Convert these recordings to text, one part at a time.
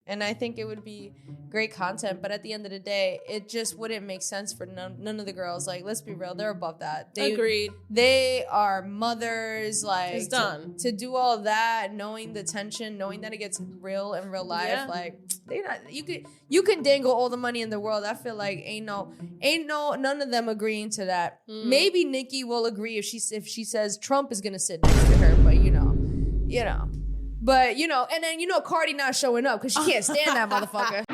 And I think it would be great content, but at the end of the day, it just wouldn't make sense for none of the girls. Like, let's be real, they're above that. Agreed. They are mothers. Like, it's done. To do all that, knowing the tension, knowing that it gets real in real life. Yeah. Like, they not. You can dangle all the money in the world. I feel like ain't none of them agreeing to that. Maybe Nicki will agree if she says Trump is gonna sit next to her, but you know. But, and then, Cardi not showing up because she can't stand that motherfucker.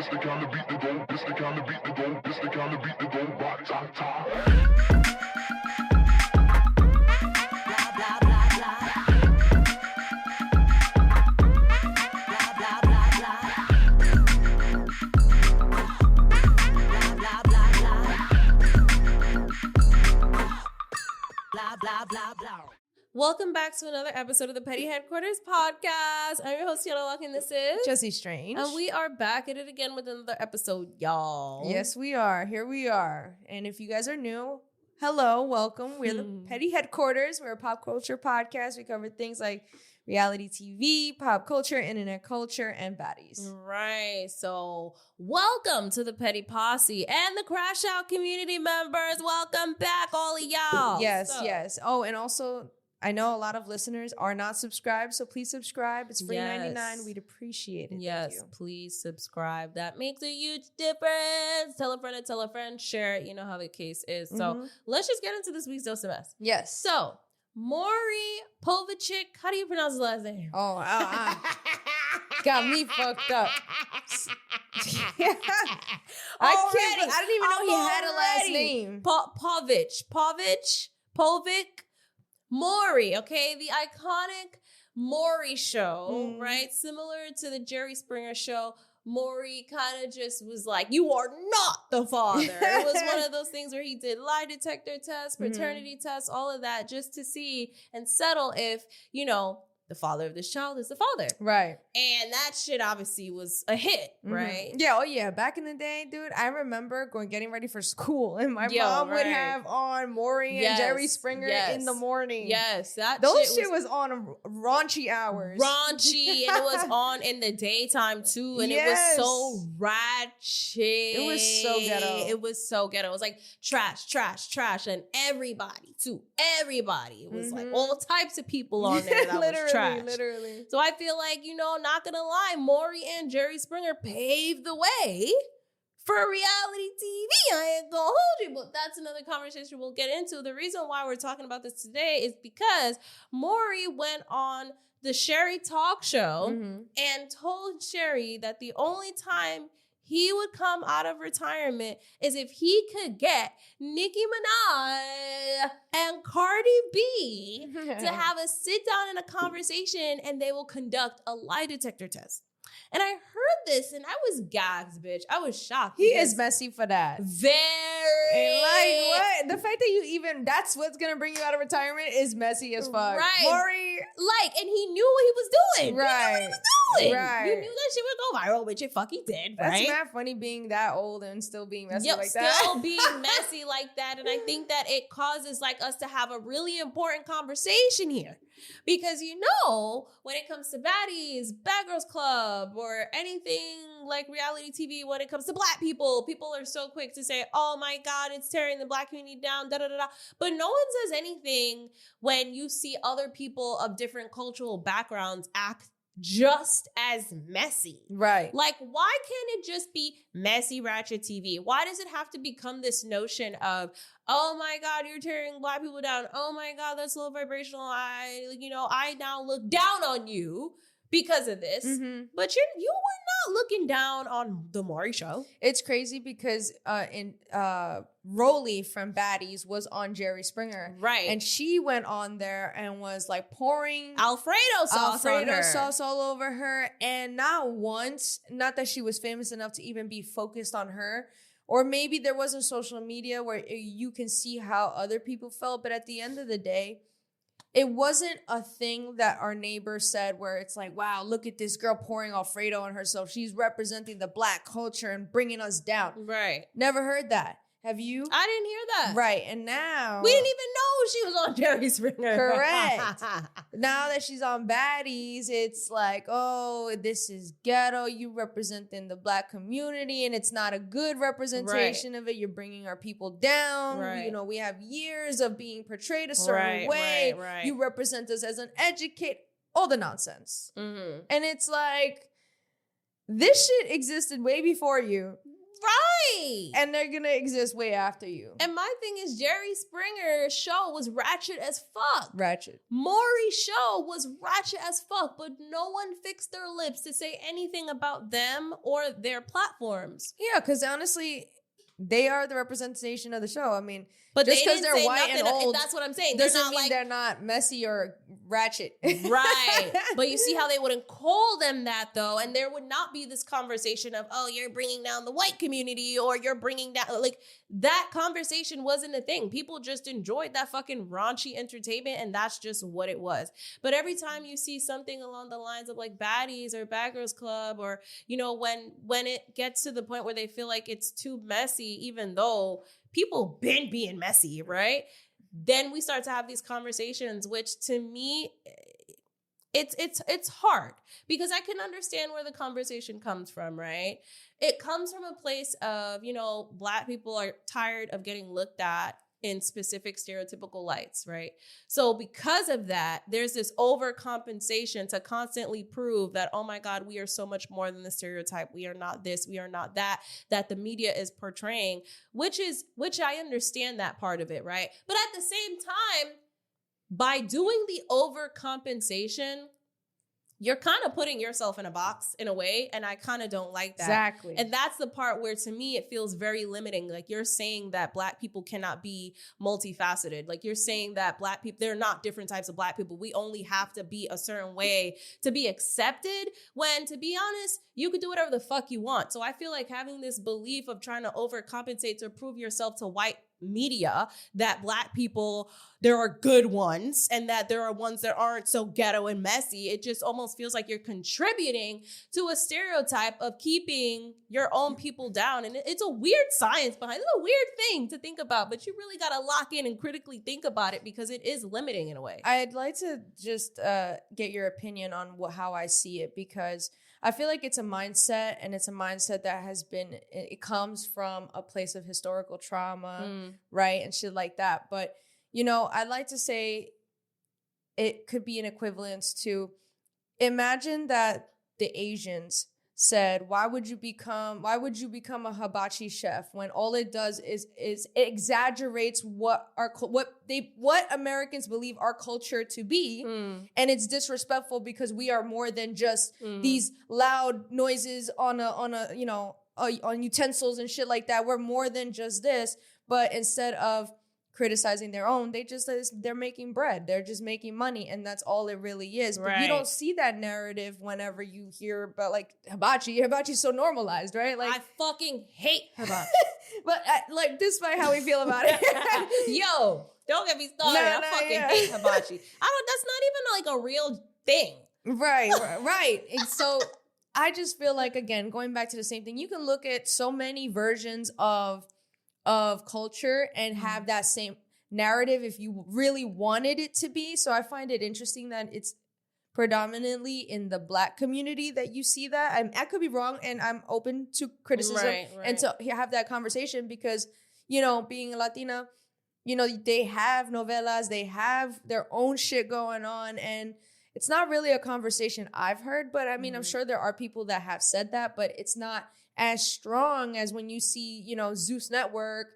Welcome back to another episode of the Petty Headquarters podcast. I'm your host, Tiana Walking. This is Jessie Strange. And we are back at it again with another episode, y'all. Yes, we are. Here we are. And if you guys are new, hello, welcome. We're the Petty Headquarters. We're a pop culture podcast. We cover things like reality TV, pop culture, internet culture, and baddies. Right. So welcome to the Petty Posse and the Crash Out community members. Welcome back, all of y'all. Yes. Oh, and also, I know a lot of listeners are not subscribed, so please subscribe. It's free $99. We'd appreciate it. Yes, please subscribe. That makes a huge difference. Tell a friend, share it. You know how the case is. So let's just get into this week's dose of mess. Yes. So Maury Povich, how do you pronounce his last name? Got me fucked up. I didn't even know he had a last name. Povich. Maury, okay? The iconic Maury show, right? Similar to the Jerry Springer show, Maury kind of just was like, you are not the father. It was one of those things where he did lie detector tests, paternity tests, all of that, just to see and settle if, the father of this child is the father. Right. And that shit obviously was a hit, right? Yeah, oh yeah. Back in the day, dude, I remember getting ready for school and my mom would have on Maury and Jerry Springer in the morning. Yes. Those shit was on raunchy hours. Raunchy. And it was on in the daytime too. And it was so ratchet. It was so ghetto. It was like trash. And everybody. It was like all types of people on there that was trash. Literally. So I feel like, not gonna lie, Maury and Jerry Springer paved the way for reality TV. I ain't gonna hold you, but that's another conversation we'll get into. The reason why we're talking about this today is because Maury went on the Sherry talk show and told Sherry that the only time he would come out of retirement is if he could get Nicki Minaj and Cardi B to have a sit down and a conversation, and they will conduct a lie detector test. And I heard this and I was gagged, bitch. I was shocked. He is messy for that. Very. And like, what? The fact that that's what's going to bring you out of retirement is messy as fuck. Right. Maury. And he knew what he was doing. Right. Right. You knew that shit would go viral, which it fucking did, right? That's not funny being that old and still being messy like that. Still being messy like that. And I think that it causes us to have a really important conversation here. Because when it comes to baddies, Bad Girls Club, or anything like reality TV, when it comes to black people are so quick to say, oh my God, it's tearing the black community down, da da da da. But no one says anything when you see other people of different cultural backgrounds act just as messy. Right. Like, why can't it just be messy, ratchet TV? Why does it have to become this notion of, oh my God, you're tearing black people down. Oh my God, that's low vibrational. I now look down on you because of this. But you were not looking down on the Maury show. It's crazy because Rolly from Baddies was on Jerry Springer. Right. And she went on there and was like pouring Alfredo sauce all over her. And not once, not that she was famous enough to even be focused on her, or maybe there wasn't social media where you can see how other people felt. But at the end of the day, it wasn't a thing that our neighbor said where it's like, wow, look at this girl pouring Alfredo on herself. She's representing the black culture and bringing us down. Right. Never heard that. Have you? I didn't hear that. Right. And now... We didn't even know she was on Jerry Springer. Correct. Now that she's on Baddies, it's like, oh, this is ghetto. You representing the Black community, and it's not a good representation of it. You're bringing our people down. Right. You know, we have years of being portrayed a certain way. Right. You represent us as an educate. All the nonsense. Mm-hmm. And it's like, this shit existed way before you. Right. And they're going to exist way after you. And my thing is, Jerry Springer's show was ratchet as fuck. Ratchet. Maury's show was ratchet as fuck, but no one fixed their lips to say anything about them or their platforms. Yeah, because honestly, they are the representation of the show. I mean, but just because they're white and old, that's what I'm saying. Doesn't mean they're not messy or ratchet. Right. But you see how they wouldn't call them that, though. And there would not be this conversation of, oh, you're bringing down the white community, or you're bringing down, like, that conversation wasn't a thing. People just enjoyed that fucking raunchy entertainment, and that's just what it was. But every time you see something along the lines of like Baddies or Bad Girls Club, or, you know, when it gets to the point where they feel like it's too messy, even though people been being messy, right? Then we start to have these conversations, which to me, it's hard, because I can understand where the conversation comes from, right? It comes from a place of, you know, Black people are tired of getting looked at in specific stereotypical lights, right? So because of that, there's this overcompensation to constantly prove that, oh my God, we are so much more than the stereotype. We are not this, we are not that the media is portraying, which I understand that part of it, right? But at the same time, by doing the overcompensation, you're kind of putting yourself in a box in a way, and I kind of don't like that. Exactly. And that's the part where, to me, it feels very limiting. Like, you're saying that Black people cannot be multifaceted. Like, you're saying that Black people, they're not different types of Black people. We only have to be a certain way to be accepted, when, to be honest, you could do whatever the fuck you want. So I feel like having this belief of trying to overcompensate to prove yourself to white media that Black people, there are good ones, and that there are ones that aren't so ghetto and messy, it just almost feels like you're contributing to a stereotype of keeping your own people down. And it's a weird science behind it. It's a weird thing to think about, but you really got to lock in and critically think about it, because it is limiting in a way. I'd like to just get your opinion on how I see it, because I feel like it's a mindset, and it's a mindset that it comes from a place of historical trauma, right? And shit like that. But, you know, I'd like to say it could be an equivalence to, imagine that the Asians said, why would you become a hibachi chef, when all it does is it exaggerates what Americans believe our culture to be, and it's disrespectful, because we are more than just these loud noises on utensils and shit like that. We're more than just this. But instead of criticizing their own, they're making bread, they're just making money, and that's all it really is. But you don't see that narrative whenever you hear about like hibachi's so normalized, right? Like, I fucking hate hibachi. But like, despite how we feel about it, yo, don't get me started. I fucking hate hibachi. That's not even like a real thing. Right. And so I just feel like, again, going back to the same thing, you can look at so many versions of culture and have that same narrative if you really wanted it to be. So I find it interesting that it's predominantly in the Black community that you see that. I could be wrong, and I'm open to criticism and to have that conversation, because, you know, being a Latina, you know, they have novelas, they have their own shit going on, and it's not really a conversation I've heard. But I mean, I'm sure there are people that have said that, but it's not as strong as when you see, you know, Zeus Network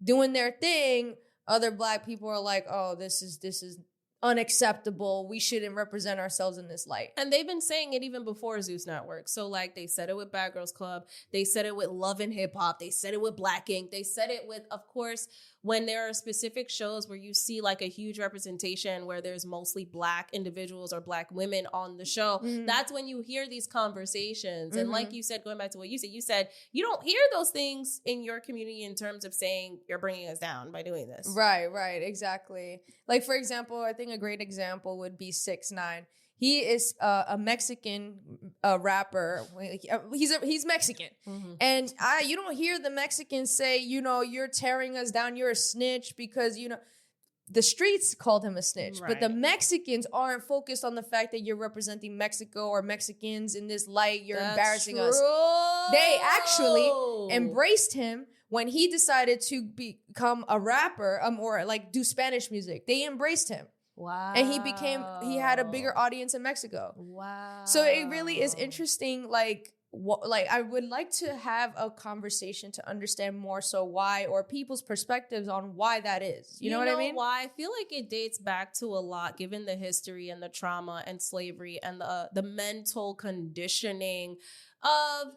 doing their thing. Other Black people are like, oh, this is unacceptable. We shouldn't represent ourselves in this light. And they've been saying it even before Zeus Network. So like, they said it with Bad Girls Club. They said it with Love and Hip Hop. They said it with Black Ink. They said it with, of course, when there are specific shows where you see like a huge representation where there's mostly Black individuals or Black women on the show, that's when you hear these conversations. And like you said, going back to what you said you don't hear those things in your community in terms of saying you're bringing us down by doing this. Right, exactly. Like, for example, I think a great example would be 6ix9ine. He is a Mexican rapper. He's Mexican. Mm-hmm. And you don't hear the Mexicans say, you're tearing us down, you're a snitch, because, the streets called him a snitch. Right. But the Mexicans aren't focused on the fact that you're representing Mexico or Mexicans in this light. You're embarrassing us. They actually embraced him when he decided to become a rapper or like do Spanish music. They embraced him. Wow. And he had a bigger audience in Mexico. Wow. So it really is interesting. Like I would like to have a conversation to understand more so why, or people's perspectives on why that is. You know what I mean? Why? I feel like it dates back to a lot, given the history and the trauma and slavery and the mental conditioning of,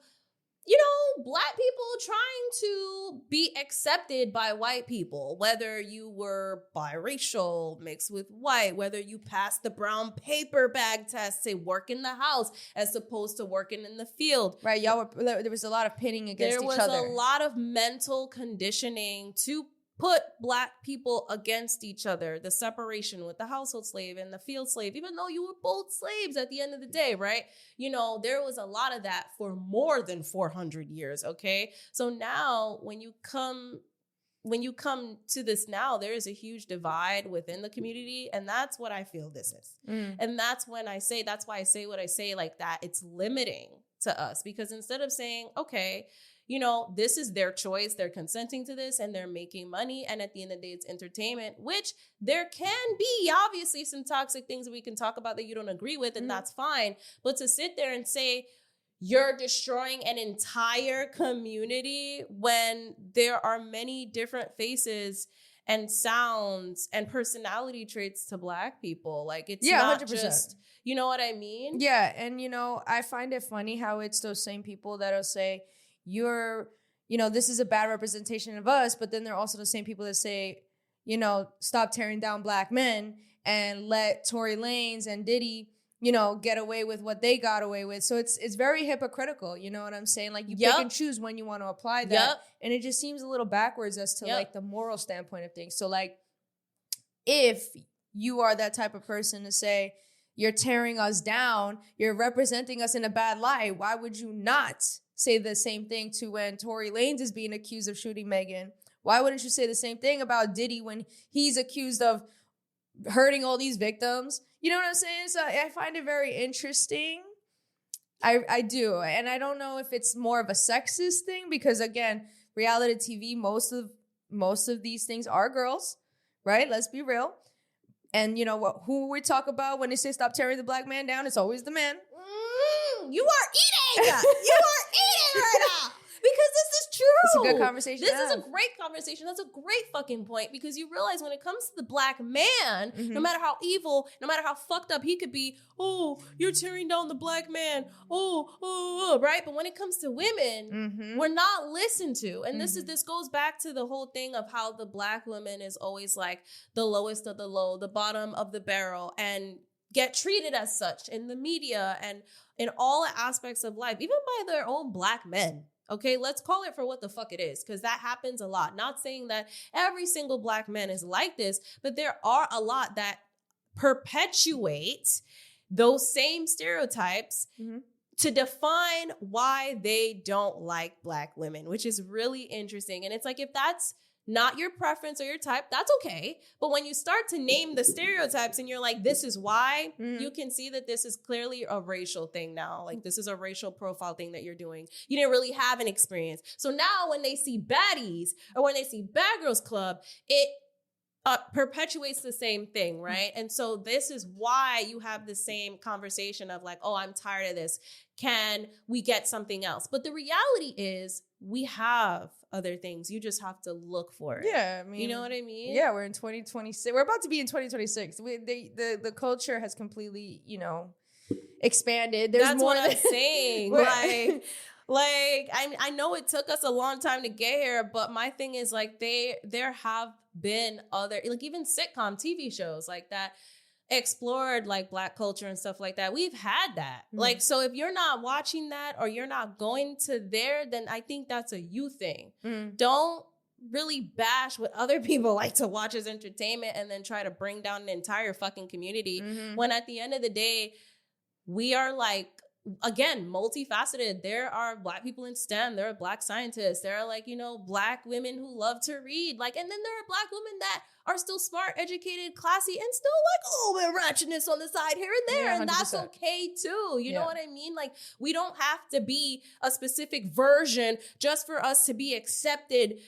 Black people trying to be accepted by white people, whether you were biracial, mixed with white, whether you passed the brown paper bag test, say work in the house as opposed to working in the field. Right. There was a lot of pitting against each other. There was a lot of mental conditioning to put Black people against each other. The separation with the household slave and the field slave, even though you were both slaves at the end of the day, right? There was a lot of that for more than 400 years, okay? So now when you come to this now, there is a huge divide within the community, and that's what I feel this is. And that's why I say what I say like that. It's limiting to us, because instead of saying, okay, this is their choice. They're consenting to this and they're making money. And at the end of the day, it's entertainment, which there can be obviously some toxic things that we can talk about that you don't agree with, and that's fine. But to sit there and say you're destroying an entire community when there are many different faces and sounds and personality traits to Black people, like it's not 100%. Just, you know what I mean? Yeah. And, I find it funny how it's those same people that'll say, this is a bad representation of us, but then they're also the same people that say, stop tearing down Black men and let Tory Lanez and Diddy, get away with what they got away with. So it's very hypocritical. You know what I'm saying? Like you pick and choose when you want to apply that. And it just seems a little backwards as to like the moral standpoint of things. So like, if you are that type of person to say, you're tearing us down, you're representing us in a bad light, why would you not say the same thing to when Tory Lanez is being accused of shooting Megan? Why wouldn't you say the same thing about Diddy when he's accused of hurting all these victims? You know what I'm saying? So I find it very interesting. I do. And I don't know if it's more of a sexist thing, because again, reality TV, most of these things are girls, right? Let's be real. And who we talk about when they say stop tearing the Black man down, it's always the man. You are eating! You are eating right now! Because this is true. It's a good conversation. This is a great conversation. That's a great fucking point, because you realize when it comes to the Black man, no matter how evil, no matter how fucked up he could be, you're tearing down the Black man. Right? But when it comes to women, we're not listened to. And this goes back to the whole thing of how the Black woman is always like the lowest of the low, the bottom of the barrel, and get treated as such in the media and in all aspects of life, even by their own Black men. Okay, let's call it for what the fuck it is, because that happens a lot. Not saying that every single Black man is like this, but there are a lot that perpetuate those same stereotypes to define why they don't like Black women, which is really interesting. And it's like, if that's not your preference or your type, that's okay. But when you start to name the stereotypes and you're like, this is why, you can see that this is clearly a racial thing now. Like, this is a racial profile thing that you're doing. You didn't really have an experience. So now when they see baddies or when they see Bad Girls Club, it perpetuates the same thing, right? And so this is why you have the same conversation of like, oh, I'm tired of this. Can we get something else? But the reality is we have other things. You just have to look for it. Yeah, I mean, you know what I mean? Yeah, we're in 2026. We're about to be in 2026. The culture has completely, expanded. There's That's more what I'm saying. Like I know it took us a long time to get here, but my thing is like there have been other, like even sitcom TV shows like that explored like Black culture and stuff like that. We've had that. Like, so if you're not watching that or you're not going to there, then I think that's a you thing. Don't really bash what other people like to watch as entertainment and then try to bring down an entire fucking community when at the end of the day, we are like, again, multifaceted. There are Black people in STEM. There are Black scientists. There are like, Black women who love to read. Like, and then there are Black women that are still smart, educated, classy, and still like a little bit of ratchetness on the side here and there. Yeah, and that's okay too. You know what I mean? Like, we don't have to be a specific version just for us to be accepted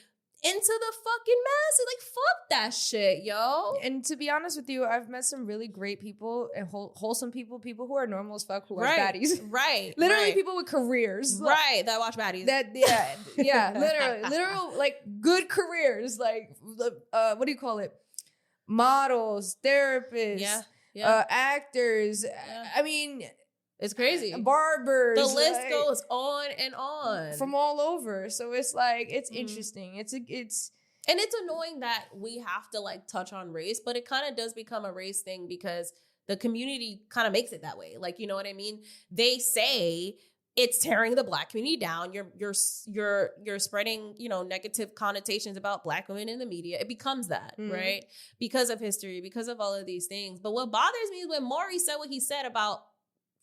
into the fucking masses. Like, fuck that shit, yo. And to be honest with you, I've met some really great people and wholesome people who are normal as fuck, who are baddies. Right. Literally people with careers. Right, that watch baddies. Literal, like, good careers. Like, what do you call it? Models, therapists, actors. Yeah. I mean... It's crazy. Barbers. The list goes on and on. From all over. So it's like, it's interesting. And it's annoying that we have to like touch on race, but it kind of does become a race thing because the community kind of makes it that way. Like, you know what I mean? They say it's tearing the Black community down. You're spreading, negative connotations about Black women in the media. It becomes that, right? Because of history, because of all of these things. But what bothers me is when Maury said what he said about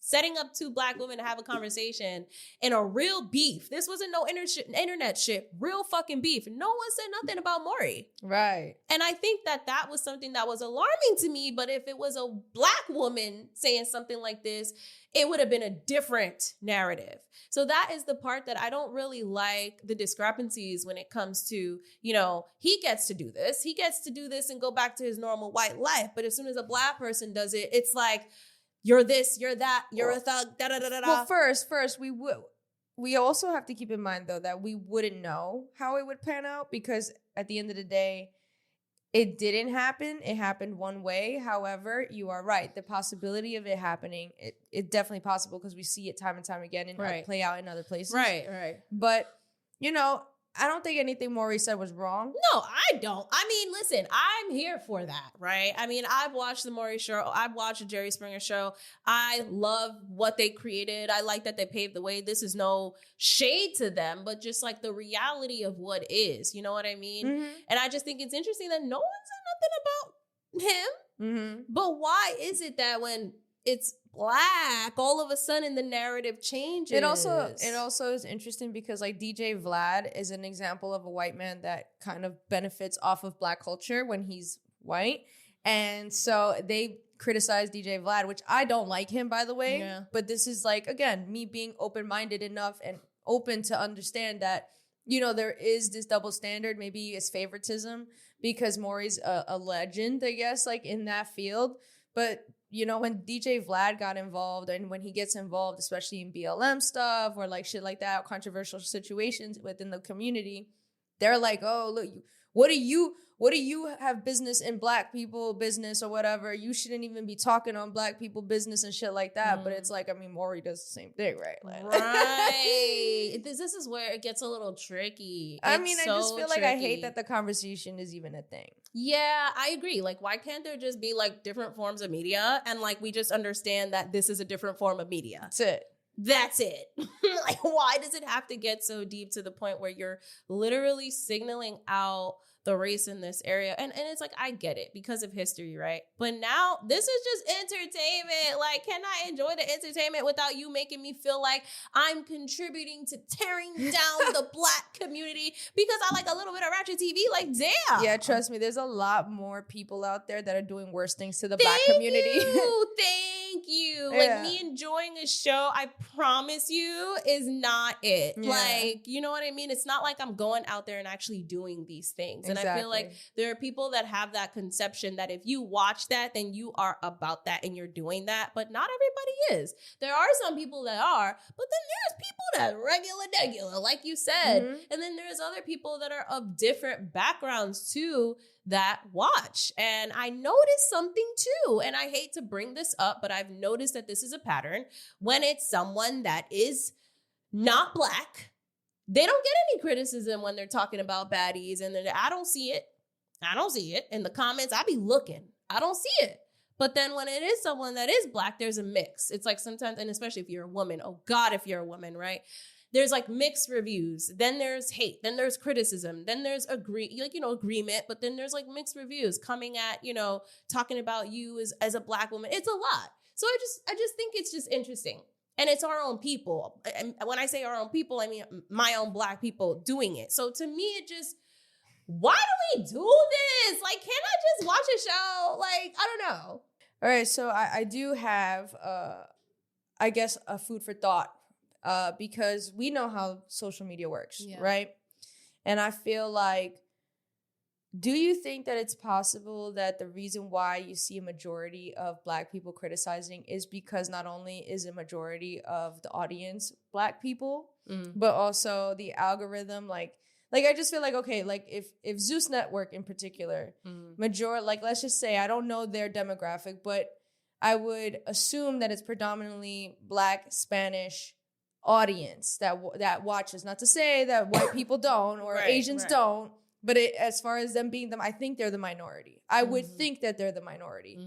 setting up two Black women to have a conversation in a real beef. This wasn't no internet shit. Real fucking beef. No one said nothing about Maury. Right. And I think that was something that was alarming to me. But if it was a Black woman saying something like this, it would have been a different narrative. So that is the part that I don't really like, the discrepancies when it comes to, he gets to do this. He gets to do this and go back to his normal white life. But as soon as a Black person does it, it's like, you're this, you're that, you're a thug, da-da-da-da-da. Well, first, we also have to keep in mind, though, that we wouldn't know how it would pan out because at the end of the day, it didn't happen. It happened one way. However, you are right. The possibility of it happening, it's definitely possible because we see it time and time again and play out in other places. Right. But, I don't think anything Maury said was wrong. No, I don't. I mean, listen, I'm here for that, right? I mean, I've watched the Maury show. I've watched the Jerry Springer show. I love what they created. I like that they paved the way. This is no shade to them, but just like the reality of what is. You know what I mean? Mm-hmm. And I just think it's interesting that no one said nothing about him. Mm-hmm. But why is it that when it's Black, all of a sudden the narrative changes? It also is interesting because like DJ Vlad is an example of a white man that kind of benefits off of Black culture when he's white. And so they criticize DJ Vlad, which I don't like him, by the way. Yeah. But this is like, again, me being open-minded enough and open to understand that, there is this double standard. Maybe it's favoritism because Maury's a legend, I guess, like in that field. But when DJ Vlad got involved and when he gets involved, especially in BLM stuff or like shit like that, controversial situations within the community, they're like, oh, look, what do you have business in Black people business or whatever? You shouldn't even be talking on Black people business and shit like that. But it's like, I mean, Maury does the same thing, right? Like, right. This is where it gets a little tricky. I just feel like I hate that the conversation is even a thing. Yeah, I agree. Like, why can't there just be like different forms of media and like we just understand that this is a different form of media? That's it. Like, why does it have to get so deep to the point where you're literally signaling out the race in this area? And it's like, I get it because of history, right? But now this is just entertainment. Like, can I enjoy the entertainment without you making me feel like I'm contributing to tearing down the Black community because I like a little bit of ratchet TV? Like, damn. Yeah, trust me, there's a lot more people out there that are doing worse things to the Black community. Thank you. Yeah. Like, me enjoying a show, I promise you, is not it. Yeah. Like, you know what I mean? It's not like I'm going out there and actually doing these things. And I feel like there are people that have that conception that if you watch that, then you are about that and you're doing that. But not everybody is. There are some people that are, but then there's people that regular, like you said. Mm-hmm. And then there's other people that are of different backgrounds too that watch. And I noticed something too. And I hate to bring this up, but I've noticed that this is a pattern when it's someone that is not Black. They don't get any criticism when they're talking about baddies. And then I don't see it. In the comments, I be looking. I don't see it. But then when it is someone that is Black, there's a mix. It's like sometimes, and especially if you're a woman, oh God, if you're a woman, right? There's like mixed reviews. Then there's hate. Then there's criticism. Then there's agreement. But then there's like mixed reviews coming at, talking about you as a Black woman. It's a lot. So I just think it's just interesting. And it's our own people. And when I say our own people, I mean my own Black people doing it. So to me, it just, why do we do this? Like, can I just watch a show? Like, I don't know. All right, so I do have, I guess, a food for thought, because we know how social media works, right? And I feel like, do you think that it's possible that the reason why you see a majority of Black people criticizing is because not only is a majority of the audience Black people, but also the algorithm, like I just feel like, okay, like if Zeus Network in particular, like let's just say, I don't know their demographic, but I would assume that it's predominantly Black, Spanish audience that watches. Not to say that white people don't or Asians don't, but as far as them being them, I think they're the minority. I would think that they're the minority.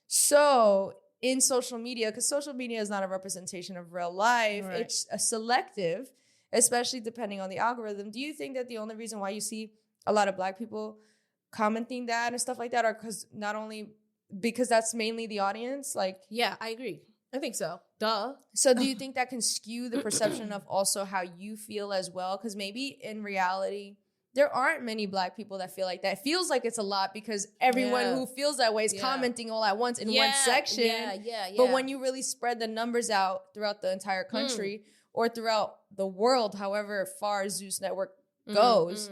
So in social media, because social media is not a representation of real life, it's a selective, especially depending on the algorithm. Do you think that the only reason why you see a lot of Black people commenting that and stuff like that are because that's mainly the audience? Like, yeah, I agree. I think so. Duh. So do you think that can skew the perception of also how you feel as well? Because maybe in reality, there aren't many Black people that feel like that. It feels like it's a lot because everyone who feels that way is commenting all at once in one section. But when you really spread the numbers out throughout the entire country or throughout the world, however far Zeus Network goes,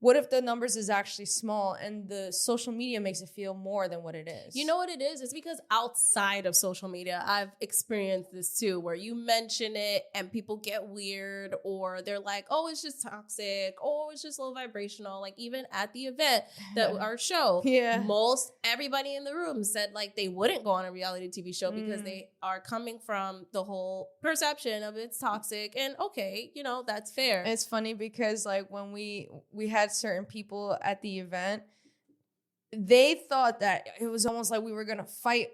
what if the numbers is actually small and the social media makes it feel more than what it is? You know what it is? It's because outside of social media, I've experienced this too, where you mention it and people get weird, or they're like, oh, it's just toxic. Oh, it's just low vibrational. Like even at the event, our show, most everybody in the room said like they wouldn't go on a reality TV show because they are coming from the whole perception of it's toxic. And okay, you know, that's fair. It's funny because like when we had certain people at the event, they thought that it was almost like we were gonna fight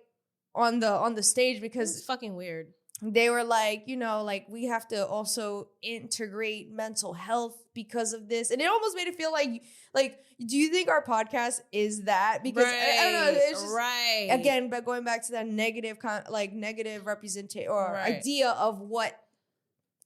on the stage because it's fucking weird. They were like, you know, like we have to also integrate mental health because of this, and it almost made it feel like do you think our podcast is that? Because I don't know, it's just, again, but going back to that negative negative representation or idea of what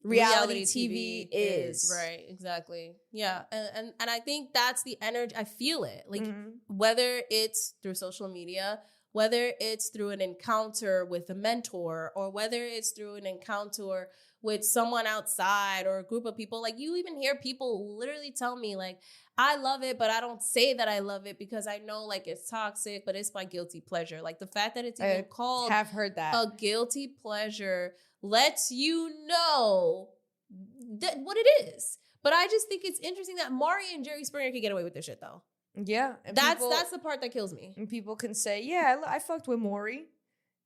reality TV is. Right, exactly. Yeah. And I think that's the energy. I feel it. Like whether it's through social media, whether it's through an encounter with a mentor, or whether it's through an encounter with someone outside or a group of people, like you even hear people literally tell me like, I love it, but I don't say that I love it because I know like it's toxic, but it's my guilty pleasure. Like the fact that it's even called have heard that a guilty pleasure lets you know that what it is. But I just think it's interesting that Maury and Jerry Springer can get away with this shit though. Yeah. And that's the part that kills me. And people can say, yeah, I fucked with Maury.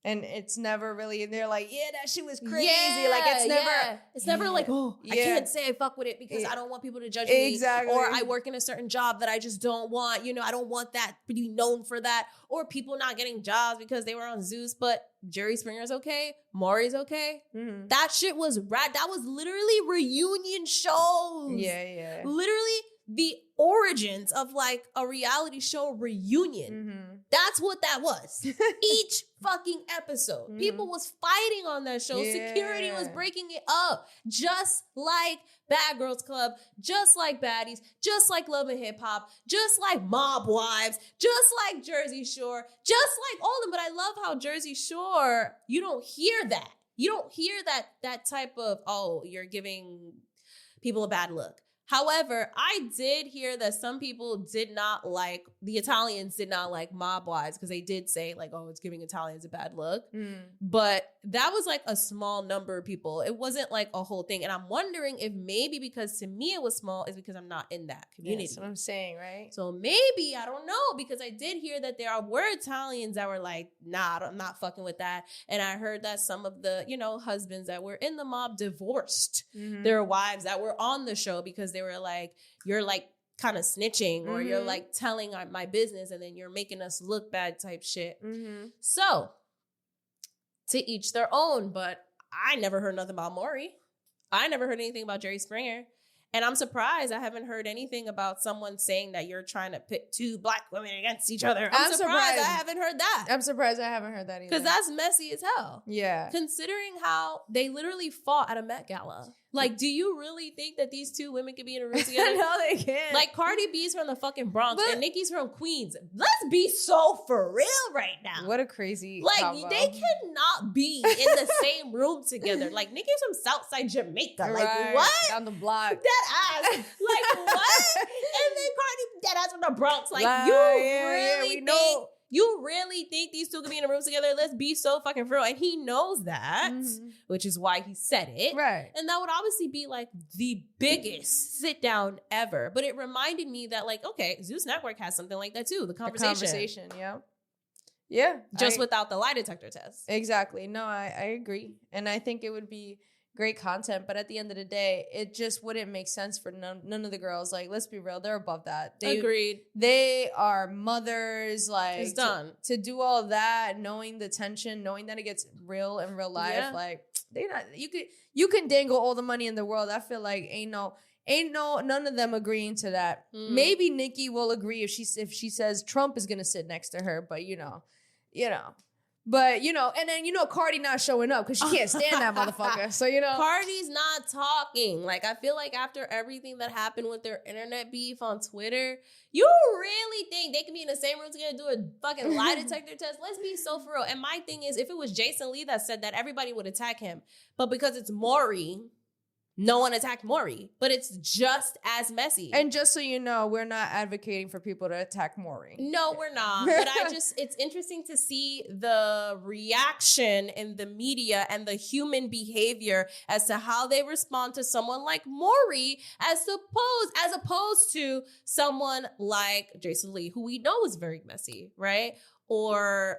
And it's never really, and they're like, yeah, that shit was crazy. Like it's never like, oh, I can't say I fuck with it because I don't want people to judge me. Exactly. Or I work in a certain job that I just don't want, you know, I don't want that to be known for that. Or people not getting jobs because they were on Zeus, but Jerry Springer's okay. Maury's okay. That shit was rad. That was literally reunion shows. Yeah. Literally the origins of like a reality show reunion. That's what that was. Each fucking episode. People was fighting on that show. Security was breaking it up. Just like Bad Girls Club, just like Baddies, just like Love and Hip Hop, just like Mob Wives, just like Jersey Shore, just like all of them. But I love how Jersey Shore, you don't hear that. You don't hear that type of, oh, you're giving people a bad look. However, I did hear that some people did not like, the Italians did not like Mob Wives because they did say like, oh, it's giving Italians a bad look. But that was like a small number of people. It wasn't like a whole thing. And I'm wondering if maybe because to me it was small is because I'm not in that community. That's what I'm saying, right? So maybe, I don't know, because I did hear that there were Italians that were like, nah, I'm not fucking with that. And I heard that some of the, you know, husbands that were in the mob divorced their wives that were on the show because they were like, you're like kind of snitching or you're like telling my business and then you're making us look bad type shit. So to each their own, but I never heard nothing about Maury. I never heard anything about Jerry Springer. And I'm surprised I haven't heard anything about someone saying that you're trying to pit two black women against each other. I'm surprised I haven't heard that. I'm surprised I haven't heard that either. Because that's messy as hell. Yeah. Considering how they literally fought at a Met Gala. Like, do you really think that these two women could be in a room together? No, they can't. Like, Cardi B's from the fucking Bronx and Nicki's from Queens. Let's be so for real right now. What a crazy combo. They cannot be in the same room together. Like, Nicki's from Southside Jamaica. Right. Like, what? Down the block. That ass. Like, what? And then Cardi, that ass from the Bronx. Like, you really think these two could be in a room together? Let's be so fucking real. And he knows that, which is why he said it. Right. And that would obviously be like the biggest sit down ever. But it reminded me that, like, okay, Zeus Network has something like that too. The conversation. Yeah. Yeah. Just without the lie detector test. Exactly. No, I agree. And I think it would be great content, but at the end of the day, it just wouldn't make sense for none of the girls. Like, let's be real, they're above that. Agreed. They are mothers. Like, it's done. To do all that, knowing the tension, knowing that it gets real in real life, like they not. You can dangle all the money in the world. I feel like ain't none of them agreeing to that. Maybe Nicki will agree if she says Trump is gonna sit next to her, but you know. But, and then, Cardi not showing up because she can't stand that motherfucker. So, Cardi's not talking. Like, I feel like after everything that happened with their internet beef on Twitter, you really think they can be in the same room together, do a fucking lie detector test? Let's be so for real. And my thing is, if it was Jason Lee that said that, everybody would attack him. But because it's Maury, no one attacked Maury, but it's just as messy. And just so you know, we're not advocating for people to attack Maury. No, we're not. But it's interesting to see the reaction in the media and the human behavior as to how they respond to someone like Maury as opposed to someone like Jason Lee, who we know is very messy, right? Or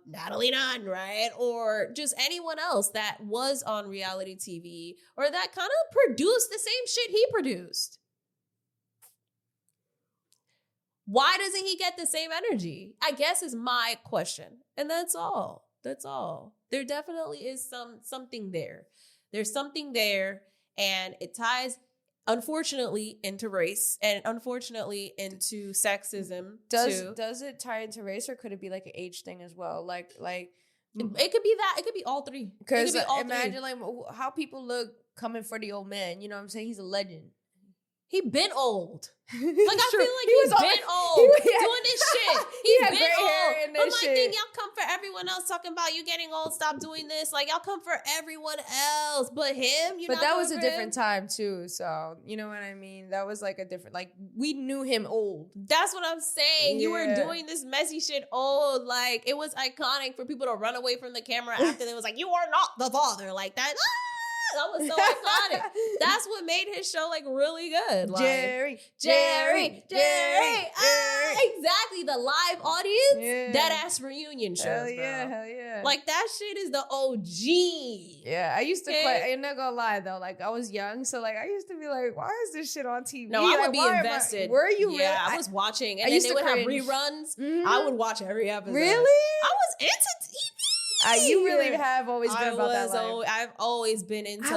Natalie Nunn, right? Or just anyone else that was on reality TV or that kind of produced the same shit he produced. Why doesn't he get the same energy? I guess is my question. And that's all. That's all. There definitely is something there. There's something there, and it ties, unfortunately, into race and unfortunately into sexism. Does it tie into race, or could it be like an age thing as well? Like it could be that. It could be all three. Because imagine like how people look coming for the old man. You know what I'm saying? He's a legend. He been old. Like, I feel like he's been old doing this shit. He's been old. But my thing, y'all come for everyone else talking about you getting old, stop doing this. Like, y'all come for everyone else. But him, But that was a different time too. So, you know what I mean? That was like a different, like, we knew him old. That's what I'm saying. You were doing this messy shit old. Like, it was iconic for people to run away from the camera after they was like, you are not the father. Like that. That was so iconic. That's what made his show like really good. Like, Jerry. Exactly. The live audience, that ass reunion show. Hell yeah. Like, that shit is the OG. Yeah, I used to play. I'm not gonna lie though. Like, I was young, so like I used to be like, why is this shit on TV? No, I would be invested. Were you? Yeah, I was watching, and then they would have reruns. I would watch every episode. Really? I was into TV. You really have always been about that life. I've always been into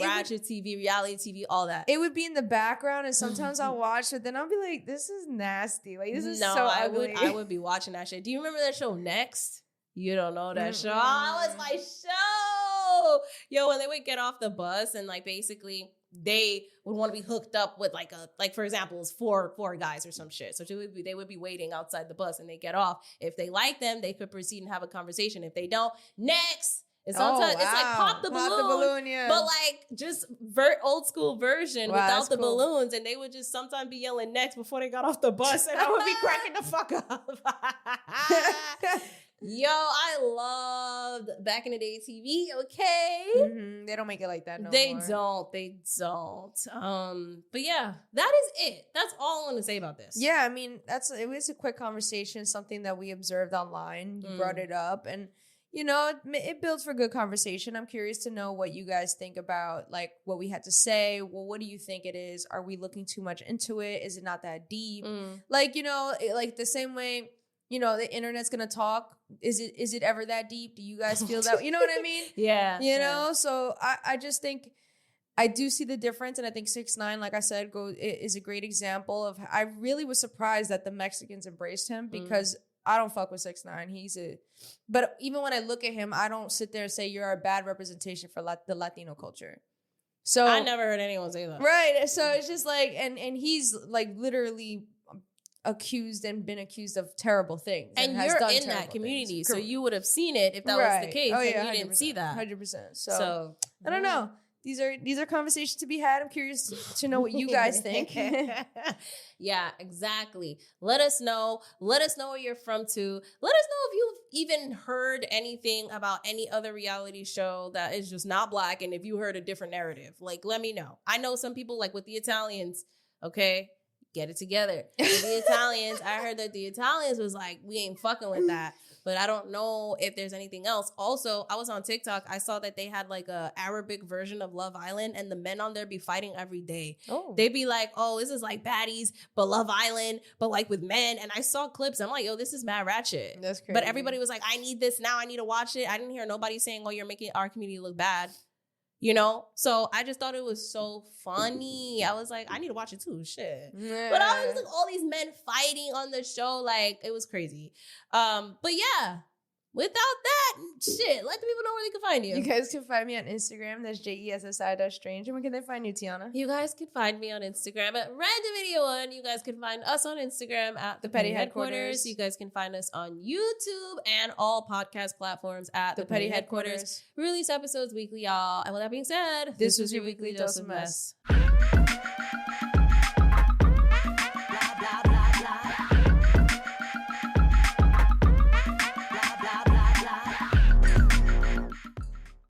ratchet TV, reality TV, all that. It would be in the background, and sometimes I'll watch it. Then I'll be like, "This is nasty. Like, this is so ugly." I would be watching that shit. Do you remember that show Next? You don't know that show? Oh, that was my show. Yo, when they would get off the bus and like basically they would want to be hooked up with like for example, it's four guys or some shit. So they would be waiting outside the bus and they get off. If they like them, they could proceed and have a conversation. If they don't, next. It's sometimes it's like pop the balloon, yeah. But like just old school version without the balloons, and they would just sometimes be yelling next before they got off the bus, and I would be cracking the fuck up. Yo, I loved back in the day TV. Okay, they don't make it like that no They more. don't. But yeah, that is it. That's all I want to say about this. Yeah, I mean it was a quick conversation, something that we observed online. You brought it up, and you know, it builds for good conversation. I'm curious to know what you guys think about, like, what we had to say. Well, what do you think it is? Are we looking too much into it? Is it not that deep? Like, you know, like the same way, you know, the internet's going to talk. Is it ever that deep? Do you guys feel that? You know what I mean? Yeah. You know? So I just think I do see the difference, and I think 6ix9ine, like I said, is a great example of. I really was surprised that the Mexicans embraced him because I don't fuck with 6ix9ine. But even when I look at him, I don't sit there and say you're a bad representation for the Latino culture. So I never heard anyone say that. Right. So it's just like, and he's like literally accused and been accused of terrible things. And you're in that community, so you would have seen it if that was the case. Oh, yeah, and you didn't see that. 100%. So I don't know. These are conversations to be had. I'm curious to know what you guys think. Yeah, exactly. Let us know. Let us know where you're from too. Let us know if you've even heard anything about any other reality show that is just not Black, and if you heard a different narrative. Like, let me know. I know some people, like with the Italians, okay? Get it together. With the Italians, I heard that the Italians was like, we ain't fucking with that. But I don't know if there's anything else. Also, I was on TikTok. I saw that they had like a Arabic version of Love Island, and the men on there be fighting every day. Oh. They be like, oh, this is like baddies, but Love Island, but like with men. And I saw clips. I'm like, yo, this is mad ratchet. That's crazy. But everybody was like, I need this now. I need to watch it. I didn't hear nobody saying, oh, you're making our community look bad. You know? So I just thought it was so funny. I was like, I need to watch it too. Shit. Yeah. But I was like, all these men fighting on the show. Like, it was crazy. But yeah, without that, shit, let the people know where they can find you. You guys can find me on Instagram. That's JESSI-strange. And where can they find you, Tiana? You guys can find me on Instagram at RandomVideo1. You guys can find us on Instagram at The Petty Headquarters. You guys can find us on YouTube and all podcast platforms at The Petty Headquarters. We release episodes weekly, y'all. And with that being said, this was your weekly dose of mess.